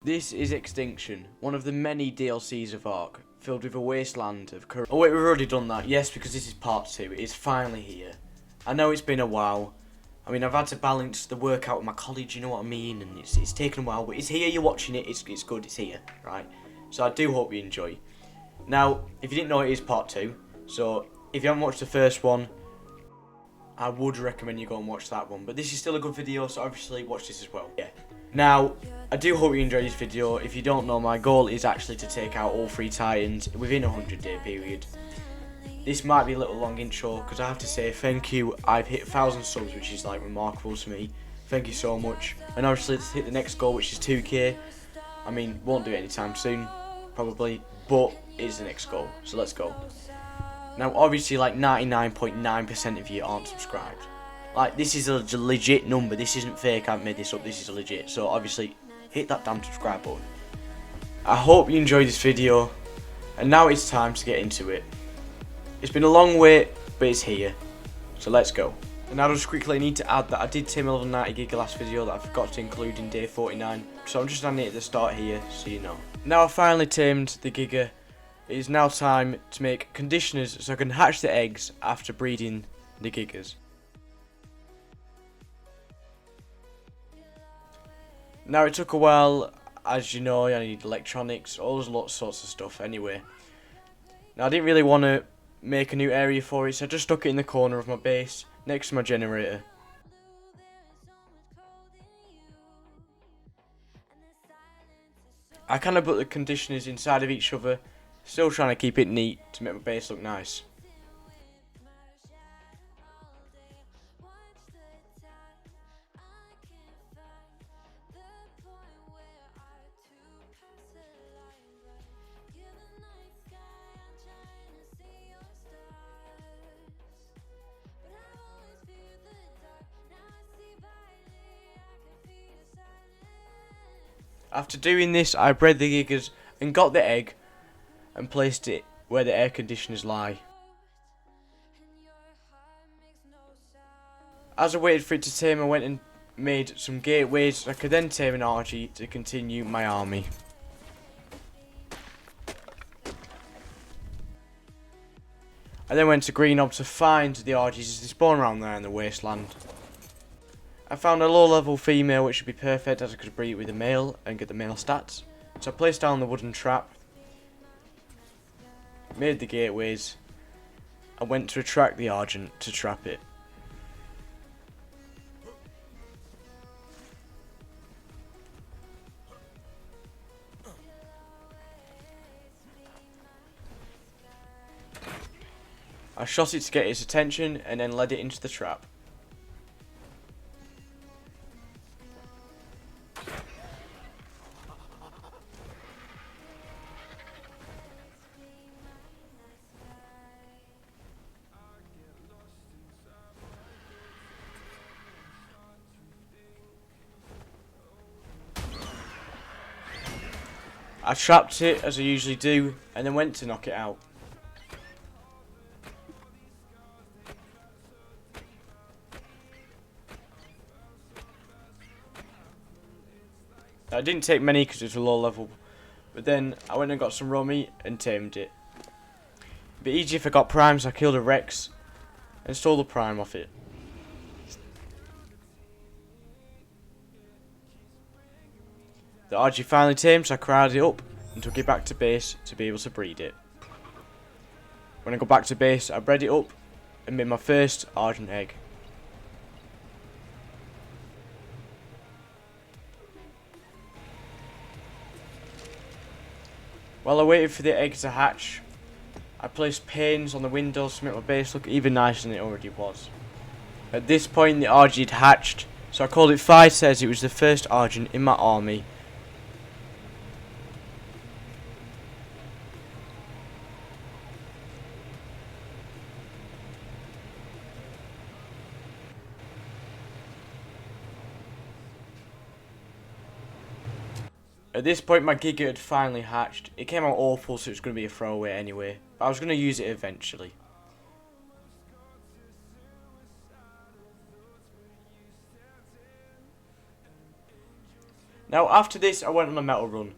This is Extinction, one of the many DLCs of Ark, filled with a wasteland of Oh wait, we've already done that. Yes, because this is part 2. It's finally here. I know it's been a while. I mean, I've had to balance the work out with my college, you know what I mean? And it's taken a while, but it's here, you're watching it, it's good, it's here, right? So I do hope you enjoy. Now, if you didn't know, it is part 2. So, if you haven't watched the first one, I would recommend you go and watch that one. But this is still a good video, so obviously watch this as well. Yeah. Now, I do hope you enjoy this video. If you don't know, my goal is actually to take out all 3 Titans within a 100-day period. This might be a little long intro, because I have to say thank you. I've hit 1,000 subs, which is like remarkable to me. Thank you so much. And obviously, let's hit the next goal, which is 2k. I mean, won't do it anytime soon, probably, but it is the next goal, so let's go. Now, obviously, like 99.9% of you aren't subscribed. Like, this is a legit number. This isn't fake. I haven't made this up. This is legit. So, obviously, hit that damn subscribe button. I hope you enjoyed this video. And now it's time to get into it. It's been a long wait, but it's here. So, let's go. And now, just quickly, I need to add that I did tame a level 90 giga last video that I forgot to include in day 49. So, I'm just adding it at the start here, so you know. Now, I've finally tamed the giga. It is now time to make conditioners so I can hatch the eggs after breeding the gigas. Now, it took a while, as you know. I need electronics, all those sorts of stuff anyway. Now, I didn't really want to make a new area for it, so I just stuck it in the corner of my base next to my generator. I kind of put the conditioners inside of each other, still trying to keep it neat to make my base look nice. After doing this, I bred the gigas and got the egg and placed it where the air conditioners lie. As I waited for it to tame, I went and made some gateways so I could then tame an RG to continue my army. I then went to Green to find the RGs as they spawn around there in the wasteland. I found a low level female which would be perfect as I could breed it with a male and get the male stats. So I placed down the wooden trap, made the gateways, and went to attract the Argent to trap it. I shot it to get its attention and then led it into the trap. I trapped it as I usually do and then went to knock it out. I didn't take many because it was a low level, but then I went and got some raw meat and tamed it. It'd be easy if I got prime, so I killed a Rex and stole the prime off it. The RG finally tamed, so I crowded it up and took it back to base to be able to breed it. When I got back to base, I bred it up and made my first Argent egg. While I waited for the egg to hatch, I placed panes on the windows to make my base look even nicer than it already was. At this point, the RG had hatched, so I called it 5 says it was the first Argent in my army. At this point, my Giga had finally hatched. It came out awful, so it was going to be a throwaway anyway. But I was going to use it eventually. Now after this I went on a metal run.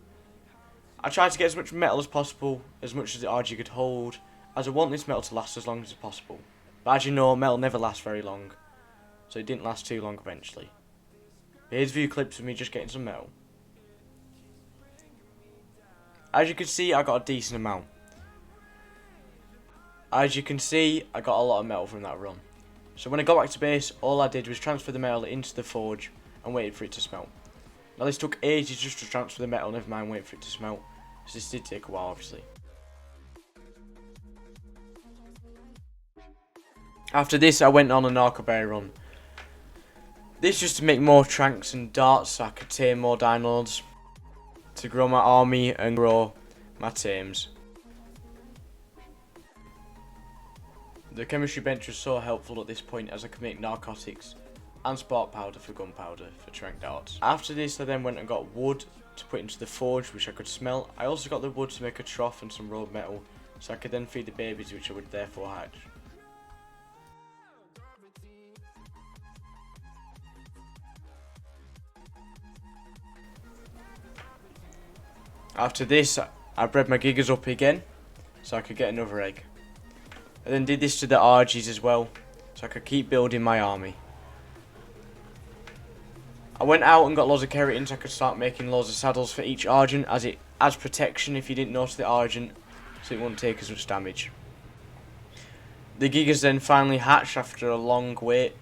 I tried to get as much metal as possible, as much as the RG could hold, as I want this metal to last as long as possible. But as you know, metal never lasts very long, so it didn't last too long eventually. But here's a few clips of me just getting some metal. As you can see, I got a decent amount. As you can see, I got a lot of metal from that run. So when I got back to base, all I did was transfer the metal into the forge and waited for it to smelt. Now this took ages just to transfer the metal, never mind waiting for it to smelt. So this did take a while, obviously. After this, I went on a narcoberry run. This just to make more tranks and darts so I could tame more dinosaurs, to grow my army and grow my tames. The chemistry bench was so helpful at this point as I could make narcotics and spark powder for gunpowder for trank darts. After this I then went and got wood to put into the forge which I could smelt. I also got the wood to make a trough and some road metal so I could then feed the babies which I would therefore hatch. After this I bred my gigas up again so I could get another egg. I then did this to the RGs as well, so I could keep building my army. I went out and got loads of keratin so I could start making loads of saddles for each Argent, as it adds protection if you didn't notice the Argent, so it won't take as much damage. The gigas then finally hatched after a long wait,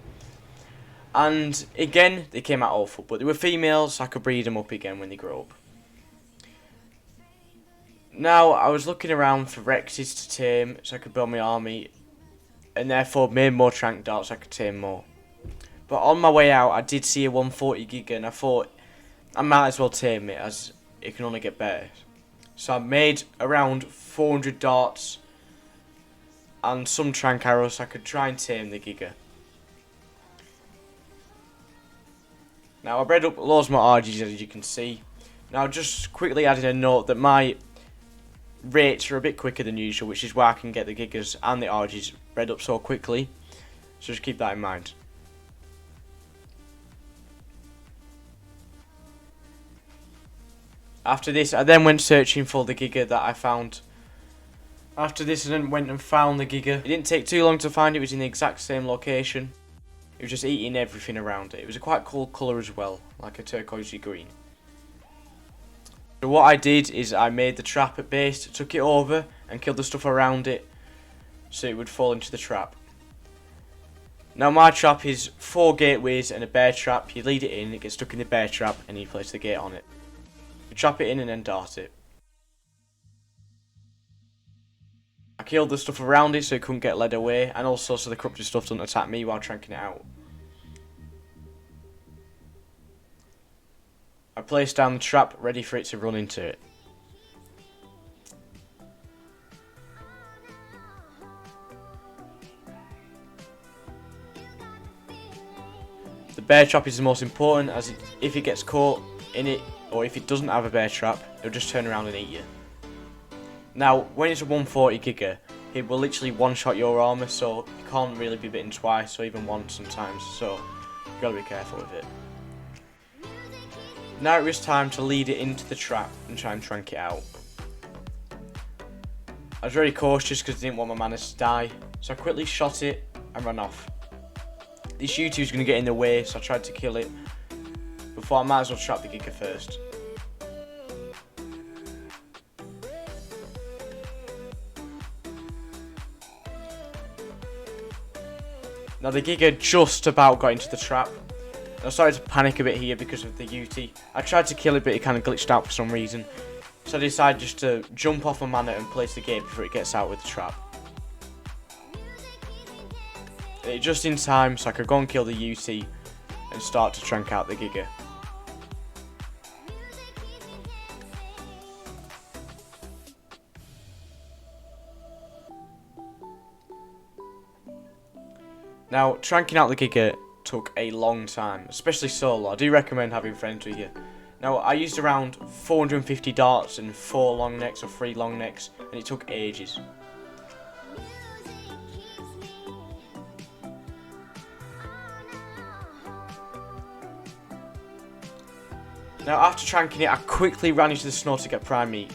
and again they came out awful, but they were females so I could breed them up again when they grow up. Now, I was looking around for Rexes to tame so I could build my army, and therefore made more trank darts so I could tame more. But on my way out, I did see a 140 giga and I thought I might as well tame it as it can only get better. So I made around 400 darts and some trank arrows so I could try and tame the giga. Now, I bred up loads more RGs as you can see. Now, just quickly adding a note that my rates are a bit quicker than usual, which is why I can get the gigas and the RGs bred up so quickly, so just keep that in mind. After this I then went searching for the giga that I found. After this I then went and found the giga. It didn't take too long to find it, was in the exact same location. It was just eating everything around it. It was a quite cool colour as well, like a turquoisey green. So what I did is I made the trap at base, took it over and killed the stuff around it so it would fall into the trap. Now my trap is 4 gateways and a bear trap. You lead it in, it gets stuck in the bear trap and you place the gate on it. You trap it in and then dart it. I killed the stuff around it so it couldn't get led away, and also so the corrupted stuff doesn't attack me while tranking it out. I placed down the trap ready for it to run into it. The bear trap is the most important, as if it gets caught in it, or if it doesn't have a bear trap, it'll just turn around and eat you. Now, when it's a 140 giga, it will literally one-shot your armor, so you can't really be bitten twice, or even once sometimes, so you gotta be careful with it. Now it was time to lead it into the trap and try and trank it out. I was very cautious because I didn't want my manners to die, so I quickly shot it and ran off. This U2 was going to get in the way, so I tried to kill it, but thought I might as well trap the giga first. Now the giga just about got into the trap. I started to panic a bit here because of the UT. I tried to kill it, but it kind of glitched out for some reason. So I decided just to jump off a manor and place the gate before it gets out with the trap. Just in time so I could go and kill the UT and start to trank out the giga. Now, tranking out the giga took a long time, especially solo. I do recommend having friends with you. Now, I used around 450 darts and 4 long necks or 3 long necks, and it took ages. Now after tranking it, I quickly ran into the snow to get prime meat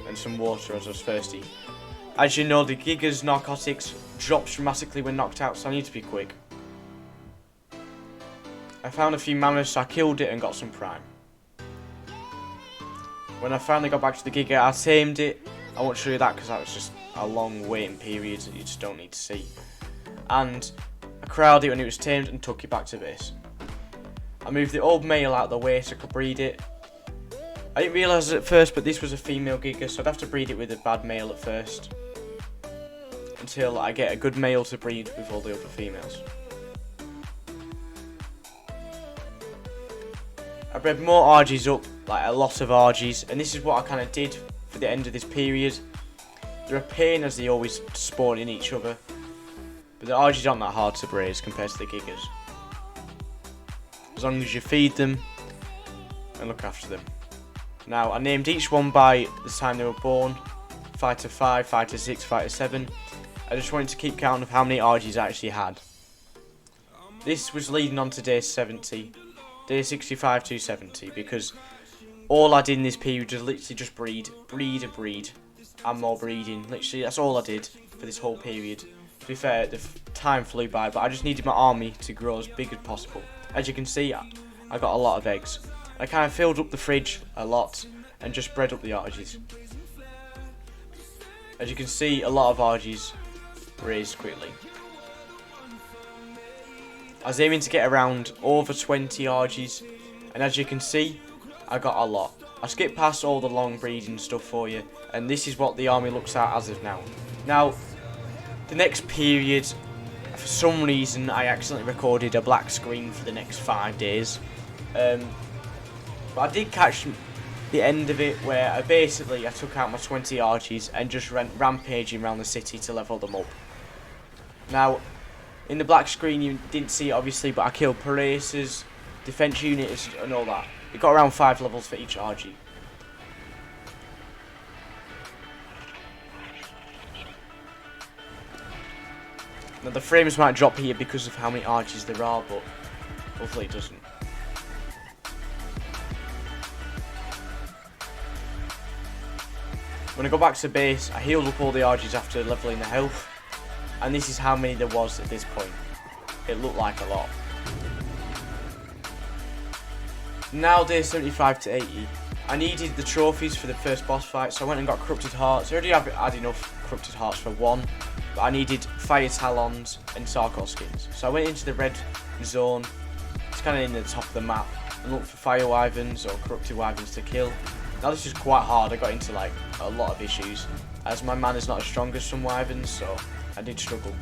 and some water as I was thirsty. As you know, the Giga's narcotics drops dramatically when knocked out, so I need to be quick. I found a few mammoths, so I killed it and got some prime. When I finally got back to the Giga, I tamed it. I won't show you that because that was just a long waiting period that you just don't need to see. And I corralled it when it was tamed and took it back to base. I moved the old male out of the way so I could breed it. I didn't realise it at first, but this was a female Giga, so I'd have to breed it with a bad male at first. Until I get a good male to breed with all the other females. I bred more RGs up, like a lot of RGs, and this is what I kind of did for the end of this period. They're a pain as they always spawn in each other, but the RGs aren't that hard to raise compared to the Gigas. As long as you feed them and look after them. Now I named each one by the time they were born, Fighter 5, Fighter 6, Fighter 7. I just wanted to keep count of how many RGs I actually had. This was leading on to day 70. Day 65 to 70, because all I did in this period was literally just breed, and more breeding. Literally, that's all I did for this whole period. To be fair, the time flew by, but I just needed my army to grow as big as possible. As you can see, I got a lot of eggs. I kind of filled up the fridge a lot and just bred up the RGs. As you can see, a lot of RGs raised quickly. I was aiming to get around over 20 RGs, and as you can see, I got a lot. I skipped past all the long breeding stuff for you, and this is what the army looks at as of now. Now, the next period, for some reason, I accidentally recorded a black screen for the next 5 days. But I did catch the end of it, where I took out my 20 RGs and just went rampaging around the city to level them up. Now, in the black screen you didn't see it obviously, but I killed Paraces, defense units and all that. It got around 5 levels for each RG. Now the frames might drop here because of how many RGs there are, but hopefully it doesn't. When I go back to base, I healed up all the RGs after leveling the health. And this is how many there was at this point. It looked like a lot. Now day 75 to 80. I needed the trophies for the first boss fight, so I went and got corrupted hearts. I already had enough corrupted hearts for one, but I needed fire talons and Sarkor skins. So I went into the red zone. It's kind of in the top of the map, and looked for fire wyverns or corrupted wyverns to kill. Now this is quite hard. I got into like a lot of issues, as my man is not as strong as some wyverns, so I did struggle.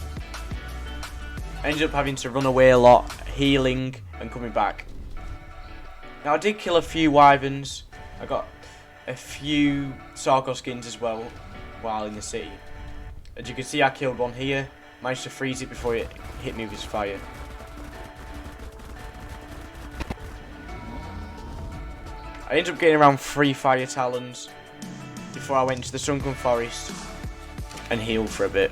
I ended up having to run away a lot, healing and coming back. Now I did kill a few wyverns. I got a few Sarkor skins as well while in the city. As you can see, I killed one here. Managed to freeze it before it hit me with his fire. I ended up getting around 3 fire talons before I went to the sunken forest and healed for a bit.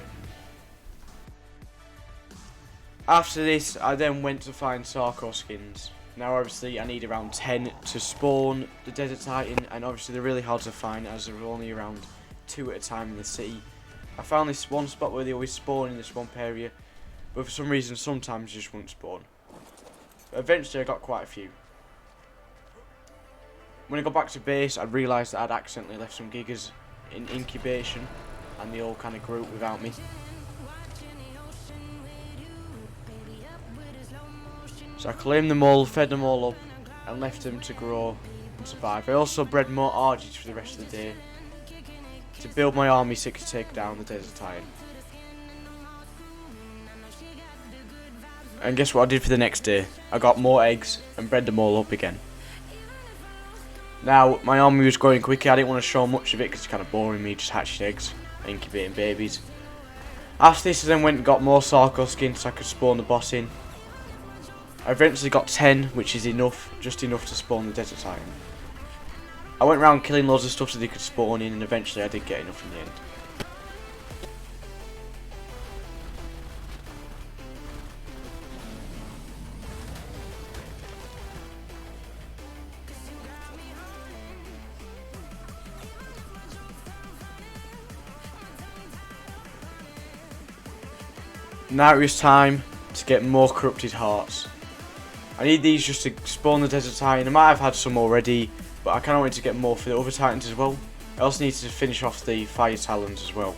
After this, I then went to find Sarkor skins. Now obviously I need around 10 to spawn the Desert Titan, and obviously they're really hard to find as there are only around 2 at a time in the city. I found this one spot where they always spawn in the swamp area, but for some reason sometimes just won't spawn. But eventually I got quite a few. When I got back to base, I realised that I'd accidentally left some Gigas in incubation, and they all kind of grew up without me. So I claimed them all, fed them all up, and left them to grow and survive. I also bred more RGs for the rest of the day to build my army so it could take down the Desert Titan. And guess what I did for the next day? I got more eggs and bred them all up again. Now, my army was growing quicker. I didn't want to show much of it because it's kind of boring me just hatching eggs and incubating babies. After this, I then went and got more Sarkor skins so I could spawn the boss in. I eventually got 10, which is enough, just enough to spawn the Desert Titan. I went around killing loads of stuff so they could spawn in, and eventually I did get enough in the end. Now it is time to get more corrupted hearts. I need these just to spawn the desert titan. I might have had some already, but I kind of wanted to get more for the other titans as well. I also need to finish off the fire talons as well.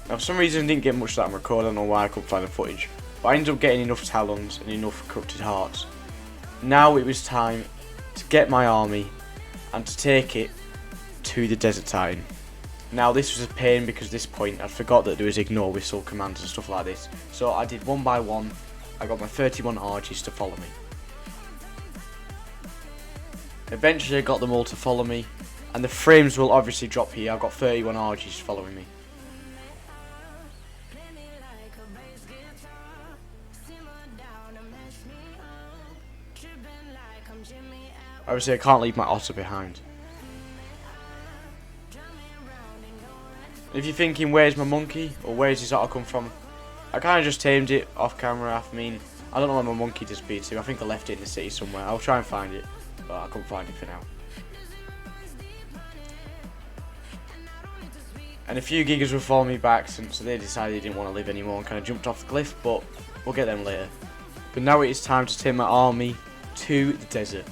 Now for some reason I didn't get much of that on record. I don't know why I couldn't find the footage, but I ended up getting enough talons and enough corrupted hearts. Now it was time to get my army and to take it to the desert titan. Now this was a pain because at this point I forgot that there was ignore whistle commands and stuff like this. So I did one by one. I got my 31 Argies to follow me. Eventually I got them all to follow me, and the frames will obviously drop here. I've got 31 Argies following me. Obviously I can't leave my otter behind. If you're thinking where's my monkey or where's this otter come from, I kind of just tamed it off camera. I mean, I don't know where my monkey disappeared to. I think I left it in the city somewhere. I'll try and find it, but I couldn't find it for now. And a few gigas were following me back, so they decided they didn't want to live anymore and kind of jumped off the cliff, but we'll get them later. But now it is time to take my army to the desert.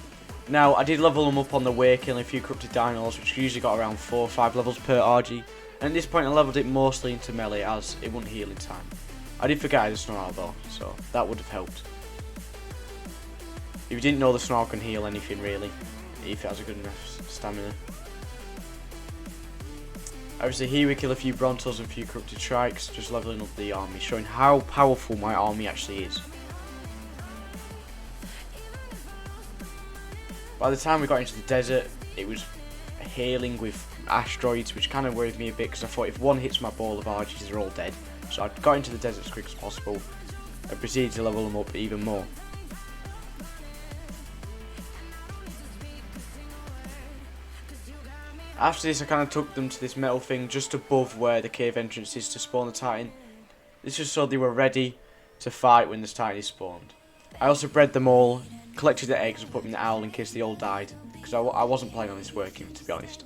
Now, I did level them up on the way, killing a few corrupted dinos, which usually got around 4 or 5 levels per RG. And at this point I leveled it mostly into melee as it wouldn't heal in time. I did forget I had a snarl though, so that would have helped. If you didn't know, the snarl can heal anything really, if it has a good enough stamina. Obviously here we kill a few Brontos and a few corrupted Shrikes, just leveling up the army, showing how powerful my army actually is. By the time we got into the desert, it was hailing with asteroids, which kind of worried me a bit because I thought if one hits my ball of Argies, they're all dead. So I got into the desert as quick as possible and proceeded to level them up even more. After this I kind of took them to this metal thing just above where the cave entrance is to spawn the Titan. This was so they were ready to fight when this Titan is spawned. I also bred them all, collected the eggs and put them in the owl in case they all died, because I wasn't planning on this working, to be honest.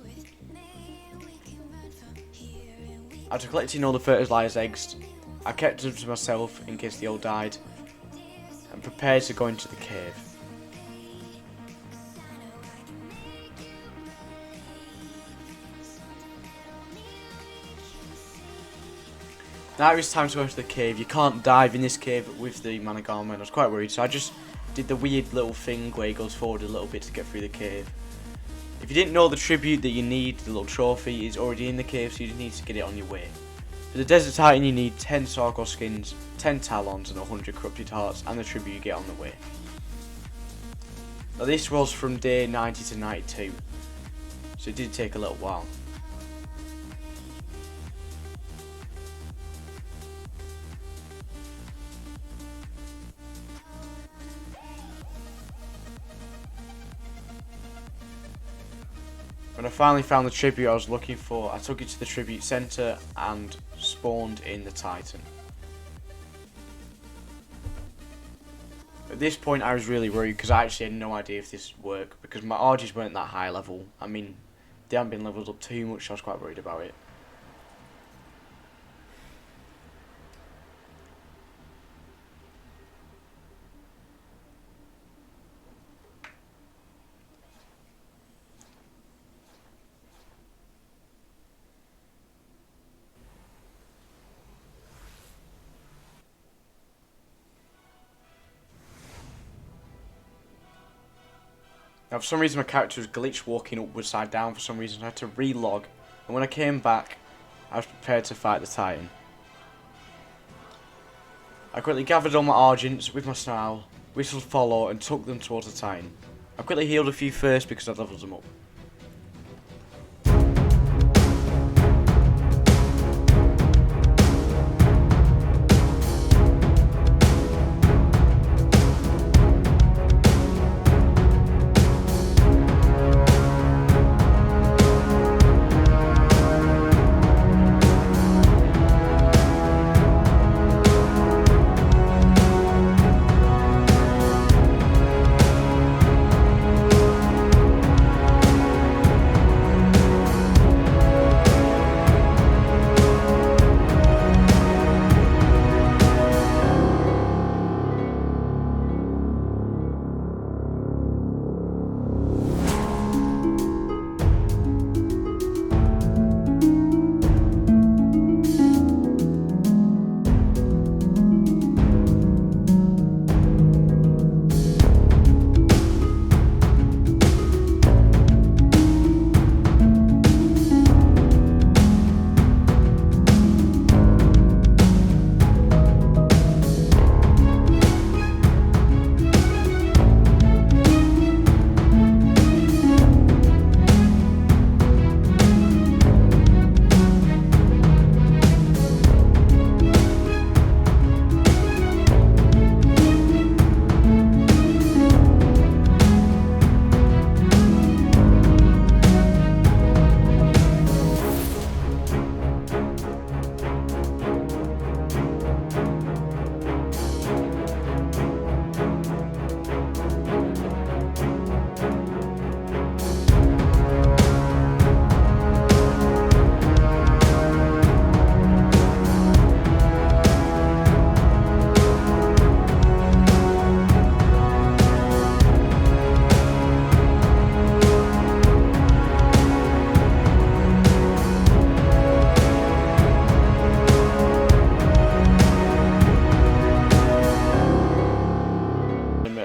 After collecting all the fertilised eggs, I kept them to myself in case they all died, and prepared to go into the cave. Now it was time to go into the cave. You can't dive in this cave with the Managama, and I was quite worried, so I just did the weird little thing where he goes forward a little bit to get through the cave. If you didn't know, the tribute that you need, the little trophy, is already in the cave, so you just need to get it on your way. For the Desert Titan you need 10 Sarkos skins, 10 Talons and 100 Corrupted Hearts, and the tribute you get on the way. Now this was from day 90 to 92, so it did take a little while. When I finally found the tribute I was looking for, I took it to the tribute center and spawned in the Titan. At this point I was really worried because I actually had no idea if this would work, because my Argies weren't that high level. I mean, they hadn't been leveled up too much, so I was quite worried about it. Now for some reason my character was glitched walking upwards side down for some reason, so I had to relog, and when I came back I was prepared to fight the Titan. I quickly gathered all my Argents with my snarl, whistled follow and took them towards the Titan. I quickly healed a few first because I'd leveled them up.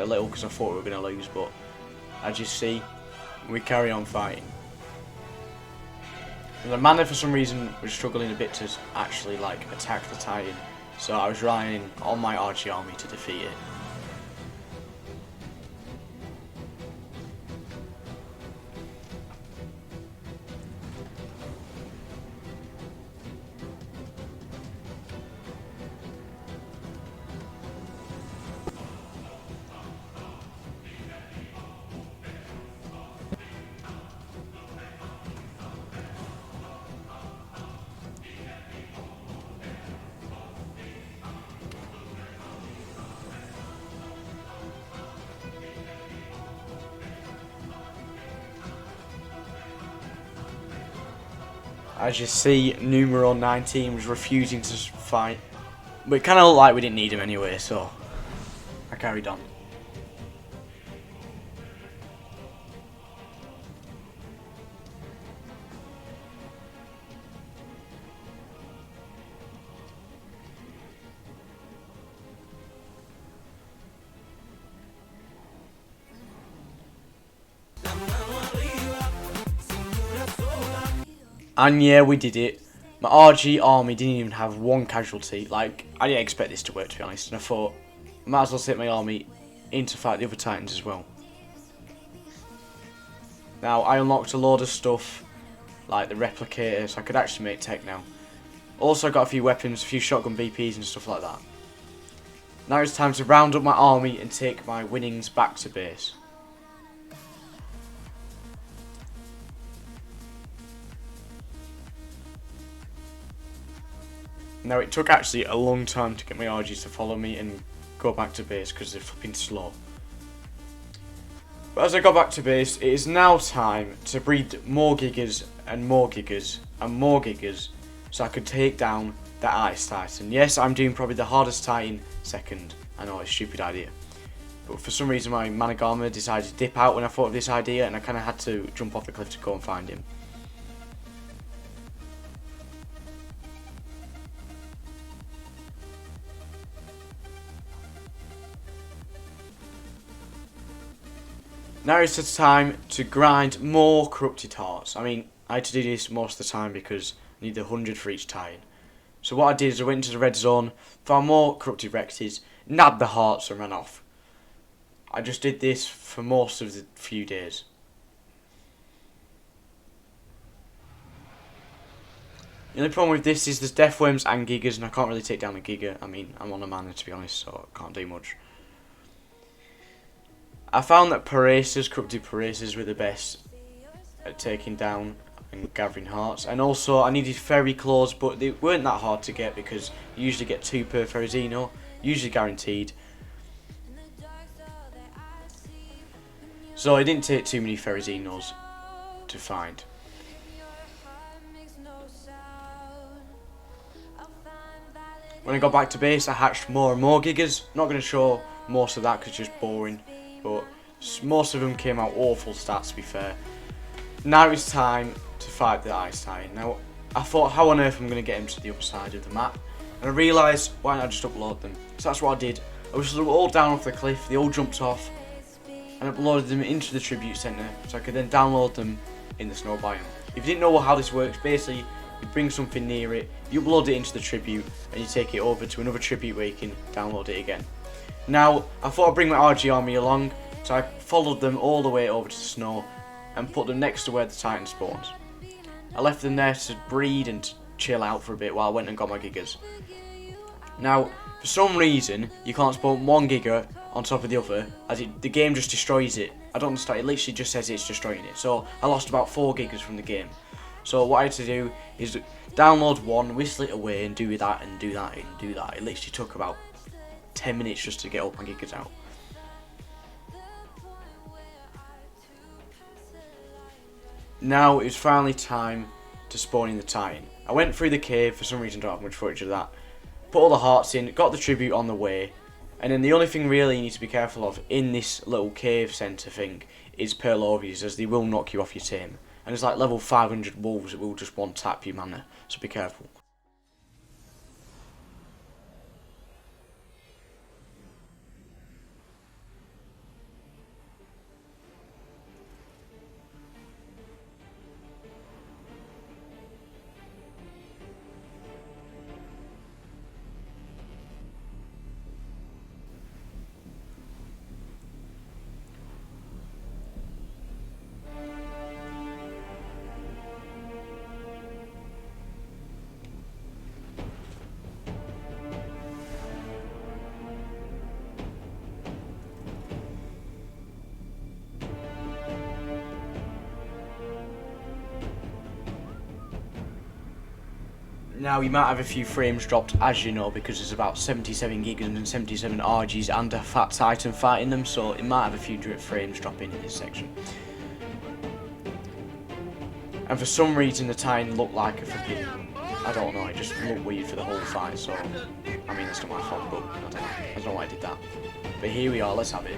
a little because I thought we were going to lose, but as you see, we carry on fighting. And the mana for some reason was struggling a bit to actually like attack the Titan, so I was relying on my Archie army to defeat it. As you see, numero 19 was refusing to fight, but it kind of looked like we didn't need him anyway, so I carried on. And yeah, we did it. My RG army didn't even have one casualty. Like, I didn't expect this to work, to be honest. And I thought, I might as well take my army in to fight the other Titans as well. Now, I unlocked a load of stuff, like the replicator, so I could actually make tech now. Also got a few weapons, a few shotgun BPs and stuff like that. Now it's time to round up my army and take my winnings back to base. Now it took actually a long time to get my RGs to follow me and go back to base because they're flipping slow. But as I got back to base, it is now time to breed more Gigas and more Gigas and more Gigas so I could take down the Ice Titan. Yes, I'm doing probably the hardest Titan second. I know, it's a stupid idea. But for some reason my Managama decided to dip out when I thought of this idea and I kind of had to jump off the cliff to go and find him. Now it's the time to grind more corrupted hearts. I mean, I had to do this most of the time because I need 100 for each Titan. So what I did is I went into the red zone, found more corrupted Rexes, nabbed the hearts and ran off. I just did this for most of the few days. The only problem with this is there's death worms and gigas and I can't really take down a giga. I mean, I'm on a mana to be honest, so I can't do much. I found that corrupted Paraces were the best at taking down and gathering hearts. And also I needed fairy claws, but they weren't that hard to get because you usually get 2 per Ferrozino, usually guaranteed. So it didn't take too many Ferrozinos to find. When I got back to base, I hatched more and more Gigas. Not going to show most of that because it's just boring. But most of them came out awful stats, to be fair. Now it's time to fight the Ice Titan. Now, I thought, how on earth am I going to get him to the other side of the map? And I realised, why not just upload them? So that's what I did. I was all down off the cliff, they all jumped off, and uploaded them into the tribute centre, so I could then download them in the snow biome. If you didn't know how this works, basically, you bring something near it, you upload it into the tribute, and you take it over to another tribute where you can download it again. Now, I thought I'd bring my RG army along, so I followed them all the way over to the snow and put them next to where the Titan spawns. I left them there to breed and to chill out for a bit while I went and got my Gigas. Now, for some reason, you can't spawn one Giga on top of the other, as the game just destroys it. I don't understand, it literally just says it's destroying it. So, I lost about 4 Gigas from the game. So, what I had to do is download one, whistle it away, and do that, and do that, and do that. It literally took about 10 minutes just to get all my Gigas out. Now it's finally time to spawn in the Titan. I went through the cave, for some reason I don't have much footage of that. Put all the hearts in, got the tribute on the way, and then the only thing really you need to be careful of in this little cave centre thing is Perlovies, as they will knock you off your tame. And it's like level 500 wolves that will just one tap your mana, so be careful. Now, you might have a few frames dropped, as you know, because there's about 77 gigas and 77 RGs and a fat Titan fighting them, so it might have a few frames dropping in this section. And for some reason, the Titan looked like a freaking, I don't know, it just looked weird for the whole fight, so, I mean, that's not my fault, but I don't know why I did that. But here we are, let's have it.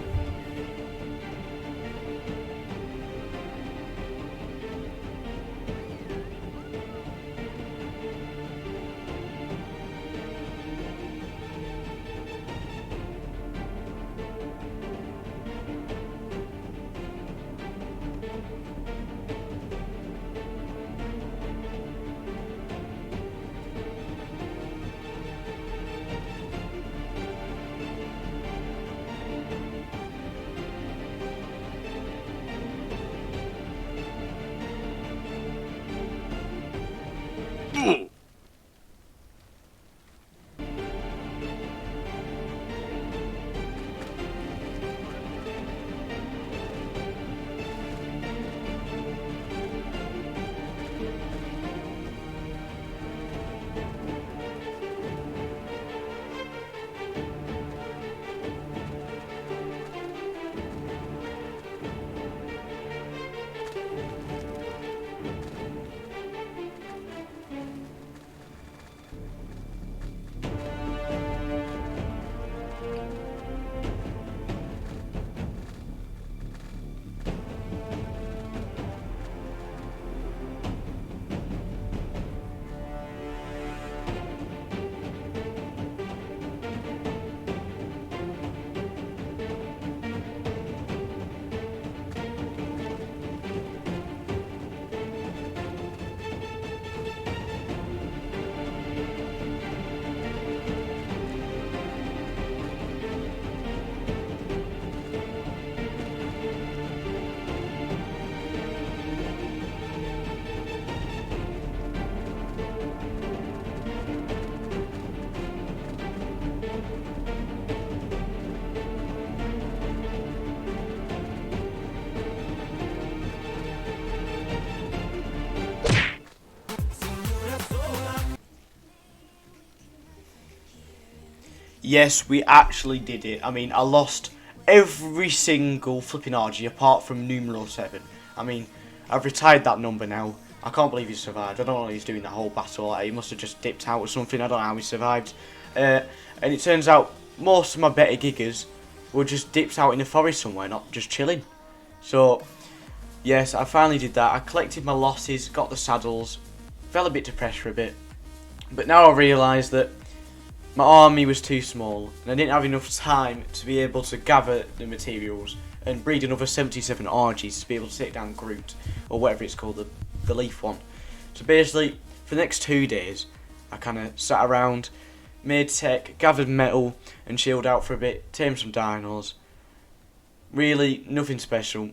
Yes, we actually did it. I mean, I lost every single flipping RG apart from numero 7. I mean, I've retired that number now. I can't believe he survived. I don't know how he's doing that whole battle. Like, he must have just dipped out or something. I don't know how he survived. And it turns out most of my better giggers were just dipped out in the forest somewhere, not just chilling. So, yes, I finally did that. I collected my losses, got the saddles, felt a bit depressed for a bit. But now I realise that my army was too small and I didn't have enough time to be able to gather the materials and breed another 77 RGs to be able to take down Groot, or whatever it's called, the leaf one. So basically, for the next 2 days, I kind of sat around, made tech, gathered metal and chilled out for a bit, tamed some dinos. Really, nothing special.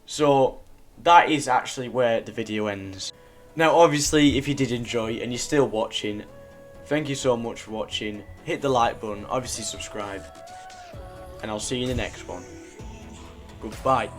So, that is actually where the video ends. Now obviously, if you did enjoy and you're still watching, thank you so much for watching. Hit the like button, obviously subscribe, and I'll see you in the next one. Goodbye.